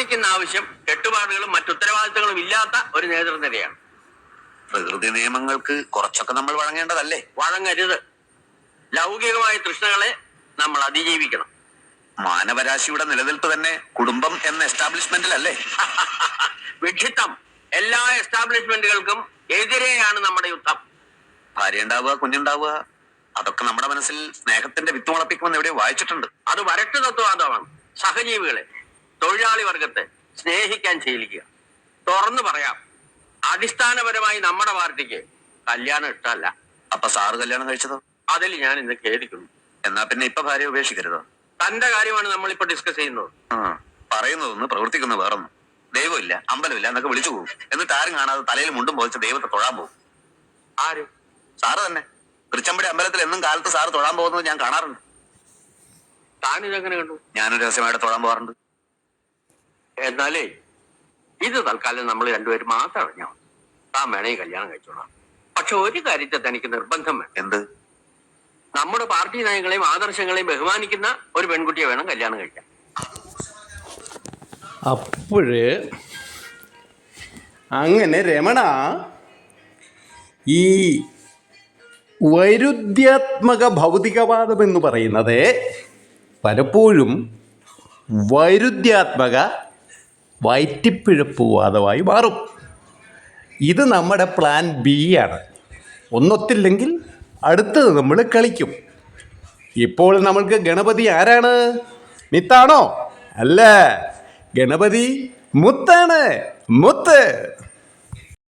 പാർട്ടിക്കുന്ന ആവശ്യം കെട്ടുപാടുകളും മറ്റുത്തരവാദിത്തങ്ങളും ഇല്ലാത്ത ഒരു നേതൃനിരയാണ്. പ്രകൃതി നിയമങ്ങൾക്ക് കുറച്ചൊക്കെ നമ്മൾ വഴങ്ങേണ്ടതല്ലേ? വഴങ്ങരുത്. ലൗകികമായ തൃഷ്ണകളെ നമ്മൾ അതിജീവിക്കണം. മാനവരാശിയുടെ നിലനിൽപ്പ് തന്നെ കുടുംബം എന്ന എസ്റ്റാബ്ലിഷ്മെന്റിലല്ലേ? വിഡ്ഢിത്തം. എല്ലാ എസ്റ്റാബ്ലിഷ്മെന്റുകൾക്കും എതിരെയാണ് നമ്മുടെ യുദ്ധം. ഭാര്യ ഉണ്ടാവുക, കുഞ്ഞുണ്ടാവുക, അതൊക്കെ നമ്മുടെ മനസ്സിൽ സ്നേഹത്തിന്റെ വിത്ത് മുളപ്പിക്കുമെന്ന് എവിടെയോ വായിച്ചിട്ടുണ്ട്. അത് വരട്ട് തത്വവാദമാണ്. സഹജീവികളെ, തൊഴിലാളി വർഗത്തെ സ്നേഹിക്കാൻ ശീലിക്കുക. തുറന്നു പറയാം, അടിസ്ഥാനപരമായി നമ്മുടെ പാർട്ടിക്ക് കല്യാണം ഇഷ്ടമല്ല. അപ്പൊ സാറ് കല്യാണം കഴിച്ചതോ? അതിൽ ഞാൻ ഇന്ന് ഖേദിക്കുന്നു. എന്നാ പിന്നെ ഇപ്പൊ ഭാര്യ ഉപേക്ഷിക്കരുതോ? തന്റെ കാര്യമാണ് നമ്മളിപ്പോ ഡിസ്കസ് ചെയ്യുന്നത്. പറയുന്നതൊന്ന് പ്രവർത്തിക്കുന്നത് വേറൊന്നും. ദൈവമില്ല, അമ്പലമില്ല എന്നൊക്കെ വിളിച്ചു പോകും. എന്നിട്ട് ആരും കാണാതെ തലയിൽ മുണ്ടും പോയിച്ച് ദൈവത്തെ തൊഴാൻ പോകും. ആര്? സാറ് തന്നെ. തൃച്ചമ്പടി അമ്പലത്തിൽ എന്നും കാലത്ത് സാറ് തൊഴാൻ പോകുന്നത് ഞാൻ കാണാറുണ്ട്. താനിതെങ്ങനെ കണ്ടു? ഞാനൊരു രഹസ്യമായിട്ട് തൊഴാൻ പോകാറുണ്ട്. എന്നാലേ ഇത് തൽക്കാലം നമ്മൾ രണ്ടുപേരും മാത്രം അറിഞ്ഞാൽ മതി. താൻ വേണേ കല്യാണം കഴിച്ചോളാം. പക്ഷെ ഒരു കാര്യത്തെ തനിക്ക് നിർബന്ധം വേണം. എന്ത്? നമ്മുടെ പാർട്ടി നയങ്ങളെയും ആദർശങ്ങളെയും ബഹുമാനിക്കുന്ന ഒരു പെൺകുട്ടിയെ വേണം കല്യാണം കഴിക്കാൻ. അപ്പോഴ് അങ്ങനെ രമണ ഈ വൈരുദ്ധ്യാത്മക ഭൗതികവാദം എന്ന് പറയുന്നത് പലപ്പോഴും വൈരുദ്ധ്യാത്മക വയറ്റിപ്പിഴപ്പുവാദമായി മാറും. ഇത് നമ്മുടെ പ്ലാൻ ബി ആണ്. ഒന്നൊത്തില്ലെങ്കിൽ അടുത്തത് നമ്മൾ കളിക്കും. ഇപ്പോൾ നമ്മൾക്ക് ഗണപതി ആരാണ്? മിത്താണോ? അല്ല, ഗണപതി മുത്താണ്. മുത്ത്.